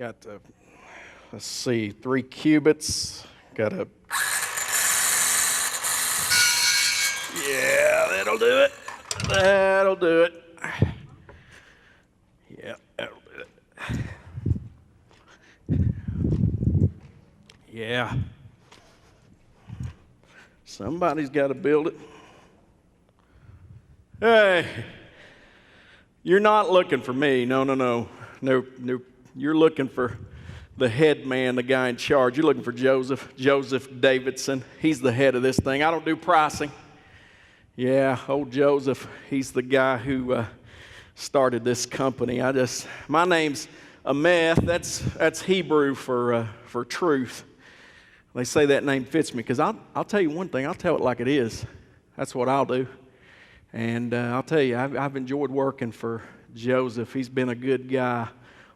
Got the, let's see, 3 cubits. Got a, yeah, that'll do it. That'll do it. Yeah, that'll do it. Yeah. Somebody's got to build it. Hey, you're not looking for me. No. You're looking for the head man, the guy in charge. You're looking for Joseph Davidson. He's the head of this thing. I don't do pricing. Yeah, old Joseph, he's the guy who started this company. My name's Ameth. That's Hebrew for truth. They say that name fits me because I'll tell you one thing. I'll tell it like it is. That's what I'll do. And I'll tell you, I've enjoyed working for Joseph. He's been a good guy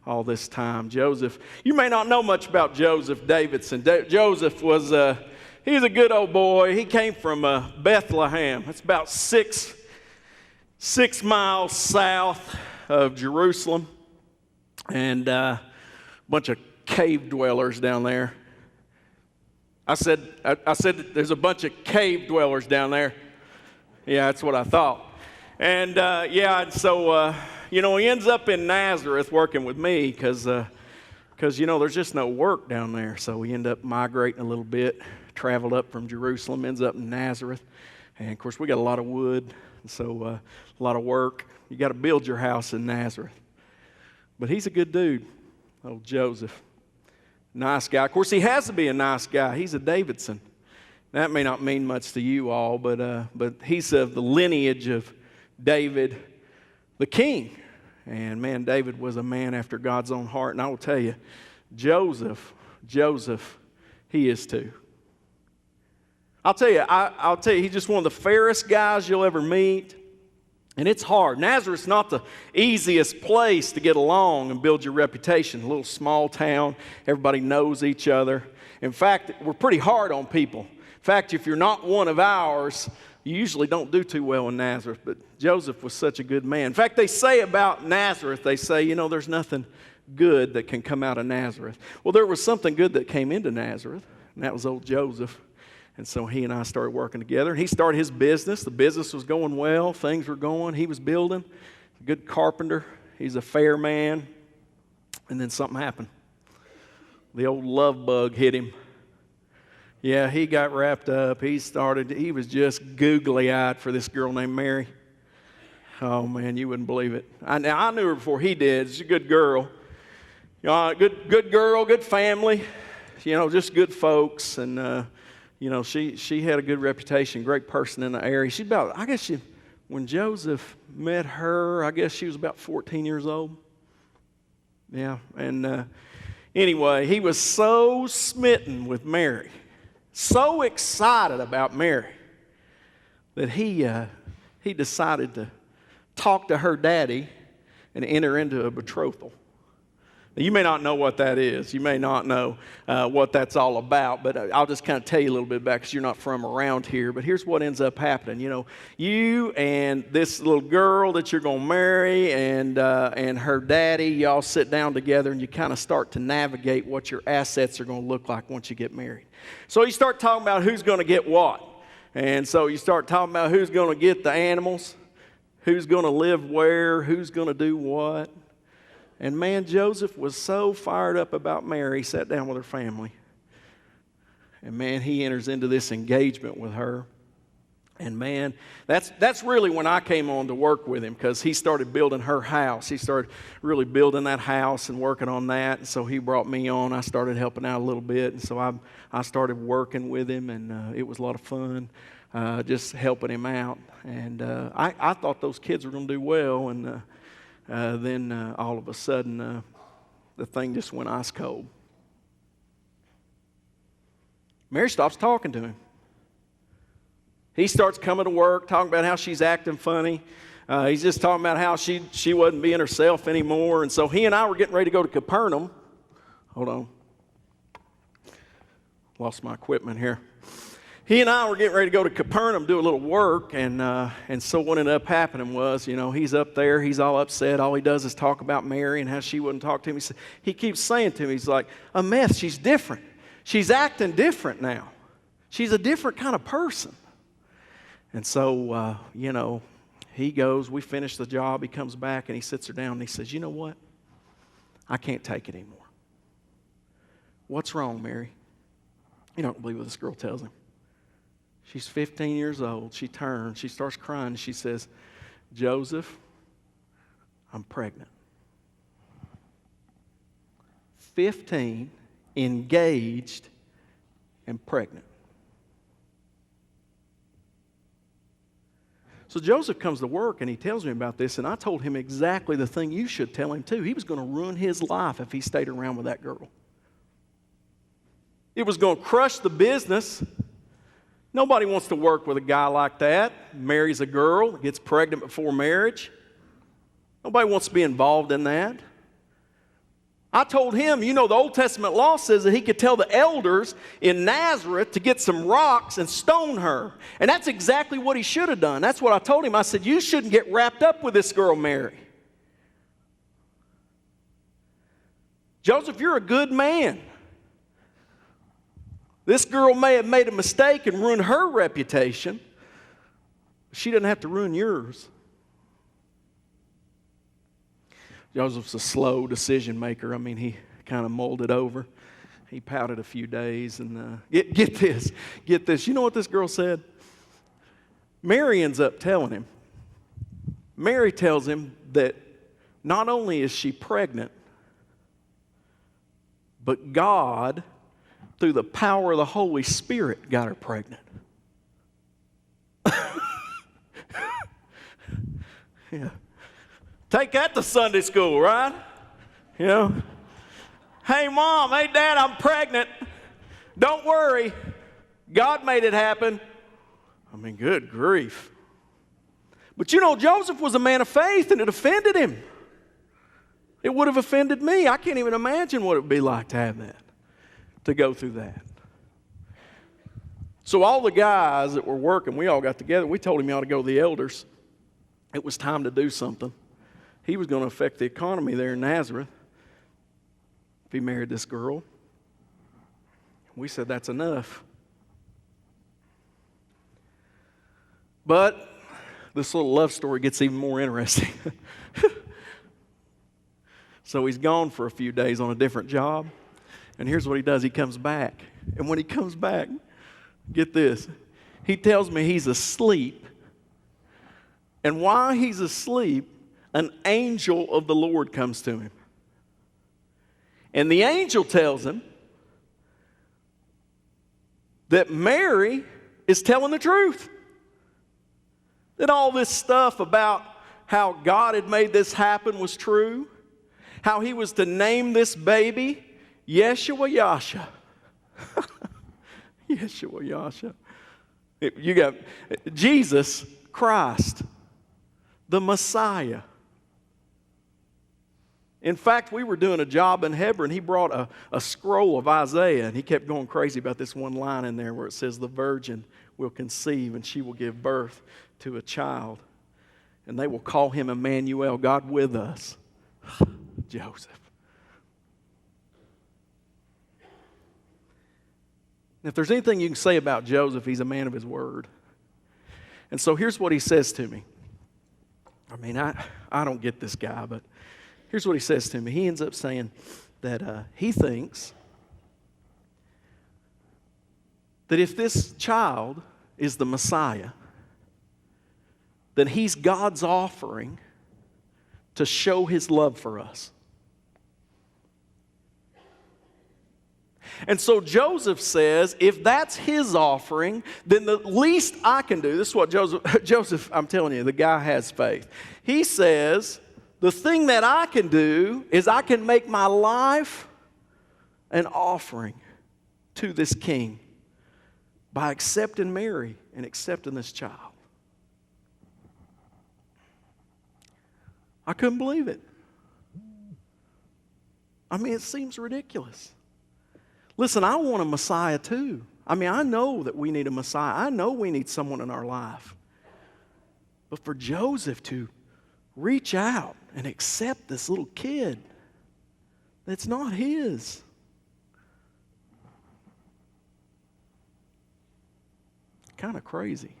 all this time. Joseph, you may not know much about Joseph Davidson. Joseph was, he's a good old boy. He came from Bethlehem. It's about six miles south of Jerusalem. And a bunch of cave dwellers down there. I said that there's a bunch of cave dwellers down there. Yeah, that's what I thought. And so he ends up in Nazareth working with me because there's just no work down there. So we end up migrating a little bit, traveled up from Jerusalem, ends up in Nazareth. And of course, we got a lot of wood, so a lot of work. You got to build your house in Nazareth. But he's a good dude, old Joseph. Nice guy. Of course, he has to be a nice guy. He's a Davidson. That may not mean much to you all, but he's of the lineage of David, the king. And man, David was a man after God's own heart. And I will tell you, Joseph, he is too. I'll tell you, he's just one of the fairest guys you'll ever meet. And it's hard. Nazareth's not the easiest place to get along and build your reputation. A little small town, everybody knows each other. In fact, we're pretty hard on people. In fact, if you're not one of ours, you usually don't do too well in Nazareth. But Joseph was such a good man. In fact, they say about Nazareth, there's nothing good that can come out of Nazareth. Well, there was something good that came into Nazareth, and that was old Joseph. And so he and I started working together. He started his business. The business was going well. Things were going. He was building. A good carpenter. He's a fair man. And then something happened. The old love bug hit him. Yeah, he got wrapped up. He was just googly-eyed for this girl named Mary. Oh, man, you wouldn't believe it. I knew her before he did. She's a good girl. Good girl, good family. Just good folks. And, she had a good reputation, great person in the area. When Joseph met her, I guess she was about 14 years old. Yeah, and anyway, he was so smitten with Mary, so excited about Mary, that he decided to talk to her daddy and enter into a betrothal. Now, you may not know what that is. You may not know what that's all about, but I'll just kind of tell you a little bit about it because you're not from around here. But here's what ends up happening. You and this little girl that you're going to marry and her daddy, y'all sit down together and you kind of start to navigate what your assets are going to look like once you get married. So you start talking about who's going to get what. And so you start talking about who's going to get the animals, who's going to live where, who's going to do what. And man, Joseph was so fired up about Mary, he sat down with her family. And man, he enters into this engagement with her. And man, that's really when I came on to work with him, because he started building her house. He started really building that house and working on that. And so he brought me on. I started helping out a little bit. And so I started working with him, and it was a lot of fun just helping him out. And I thought those kids were going to do well, and then all of a sudden, the thing just went ice cold. Mary stops talking to him. He starts coming to work, talking about how she's acting funny. He's just talking about how she wasn't being herself anymore. And so he and I were getting ready to go to Capernaum. Hold on. Lost my equipment here. he and I were getting ready to go to Capernaum, do a little work, and so what ended up happening was, he's up there, he's all upset. All he does is talk about Mary and how she wouldn't talk to him. He keeps saying to me, he's like, a mess, she's different. She's acting different now. She's a different kind of person. And so, he goes, we finish the job, he comes back, and he sits her down, and he says, you know what? I can't take it anymore. What's wrong, Mary? You don't believe what this girl tells him. She's 15 years old. She turns. She starts crying. And she says, Joseph, I'm pregnant. 15, engaged, and pregnant. So Joseph comes to work and he tells me about this, and I told him exactly the thing you should tell him too. He was going to ruin his life if he stayed around with that girl. It was going to crush the business. Nobody wants to work with a guy like that. Marries a girl, gets pregnant before marriage. Nobody wants to be involved in that. I told him, the Old Testament law says that he could tell the elders in Nazareth to get some rocks and stone her. And that's exactly what he should have done. That's what I told him. I said, you shouldn't get wrapped up with this girl, Mary. Joseph, you're a good man. This girl may have made a mistake and ruined her reputation. She doesn't have to ruin yours. Joseph's a slow decision maker. He kind of mulled it over. He pouted a few days and get this. You know what this girl said? Mary ends up telling him. Mary tells him that not only is she pregnant, but God, through the power of the Holy Spirit, got her pregnant. Yeah. Take that to Sunday school, right? Hey, Mom, hey, Dad, I'm pregnant. Don't worry. God made it happen. Good grief. But Joseph was a man of faith, and it offended him. It would have offended me. I can't even imagine what it would be like to have that, to go through that. So all the guys that were working, we all got together. We told him he ought to go to the elders. It was time to do something. He was going to affect the economy there in Nazareth if he married this girl. We said that's enough. But this little love story gets even more interesting. So he's gone for a few days on a different job. And here's what he does. He comes back. And when he comes back, get this. He tells me he's asleep. And while he's asleep, an angel of the Lord comes to him. And the angel tells him that Mary is telling the truth. That all this stuff about how God had made this happen was true. How he was to name this baby Yeshua Yasha. Yeshua Yasha. You got Jesus Christ, the Messiah. In fact, we were doing a job in Hebron. He brought a scroll of Isaiah, and he kept going crazy about this one line in there where it says, the virgin will conceive, and she will give birth to a child. And they will call him Emmanuel, God with us. Joseph. If there's anything you can say about Joseph, he's a man of his word. And so here's what he says to me. I don't get this guy, but here's what he says to me. He ends up saying that he thinks that if this child is the Messiah, then he's God's offering to show his love for us. And so Joseph says, if that's his offering, then the least I can do, this is what Joseph, I'm telling you, the guy has faith. He says, the thing that I can do is I can make my life an offering to this king by accepting Mary and accepting this child. I couldn't believe it. It seems ridiculous. Listen, I want a Messiah too. I mean, I know that we need a Messiah. I know we need someone in our life. But for Joseph to reach out and accept this little kid that's not his. Kind of crazy.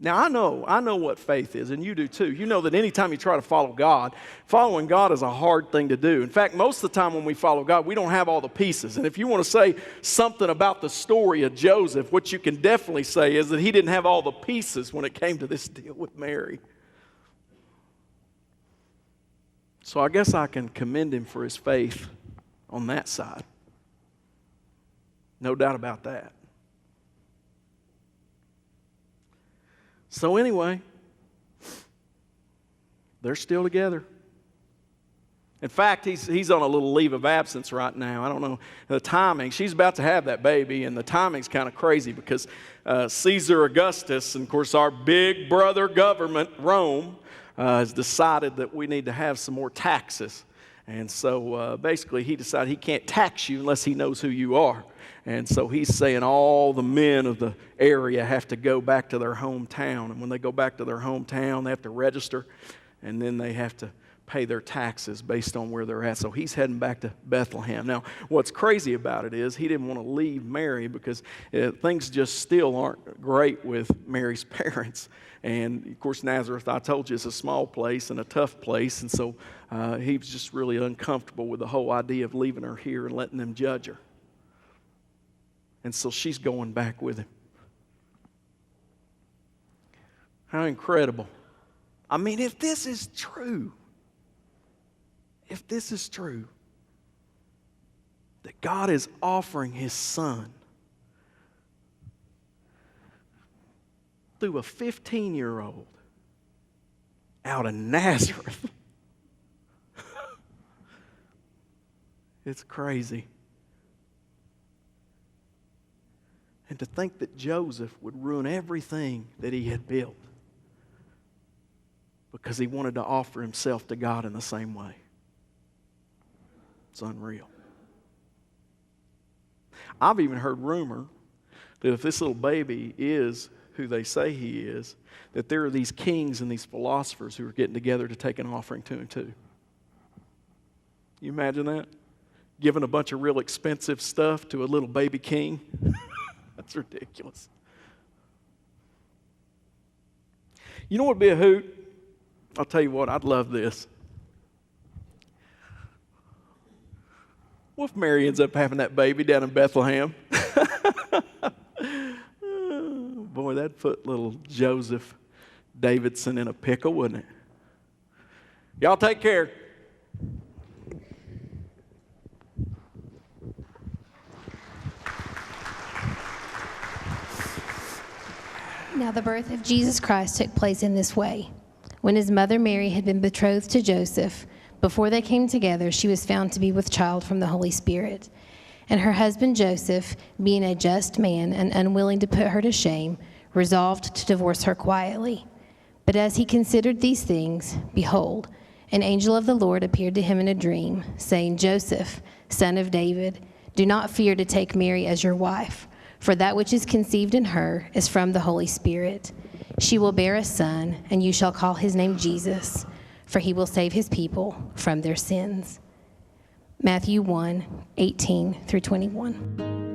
Now, I know what faith is, and you do too. You know that anytime you try to follow God, following God is a hard thing to do. In fact, most of the time when we follow God, we don't have all the pieces. And if you want to say something about the story of Joseph, what you can definitely say is that he didn't have all the pieces when it came to this deal with Mary. So I guess I can commend him for his faith on that side. No doubt about that. So anyway, they're still together. In fact, he's on a little leave of absence right now. I don't know the timing. She's about to have that baby, and the timing's kind of crazy because Caesar Augustus, and of course our big brother government, Rome, has decided that we need to have some more taxes. And so basically he decided he can't tax you unless he knows who you are. And so he's saying all the men of the area have to go back to their hometown. And when they go back to their hometown, they have to register, and then they have to pay their taxes based on where they're at. So he's heading back to Bethlehem. Now, what's crazy about it is he didn't want to leave Mary because things just still aren't great with Mary's parents. And, of course, Nazareth, I told you, is a small place and a tough place. And so he was just really uncomfortable with the whole idea of leaving her here and letting them judge her. And so she's going back with him. How incredible. I mean, if this is true, that God is offering his son through a 15-year-old out of Nazareth, it's crazy. And to think that Joseph would ruin everything that he had built because he wanted to offer himself to God in the same way. It's unreal. I've even heard rumor that if this little baby is who they say he is, that there are these kings and these philosophers who are getting together to take an offering to him too. You imagine that? Giving a bunch of real expensive stuff to a little baby king? That's ridiculous. You know what would be a hoot? I'll tell you what, I'd love this. What if Mary ends up having that baby down in Bethlehem? Oh, boy, that'd put little Joseph Davidson in a pickle, wouldn't it? Y'all take care. Now the birth of Jesus Christ took place in this way. When his mother Mary had been betrothed to Joseph, before they came together, she was found to be with child from the Holy Spirit. And her husband Joseph, being a just man and unwilling to put her to shame, resolved to divorce her quietly. But as he considered these things, behold, an angel of the Lord appeared to him in a dream, saying, Joseph, son of David, do not fear to take Mary as your wife, for that which is conceived in her is from the Holy Spirit. She will bear a son, and you shall call his name Jesus, for he will save his people from their sins. Matthew 1:18 through 21.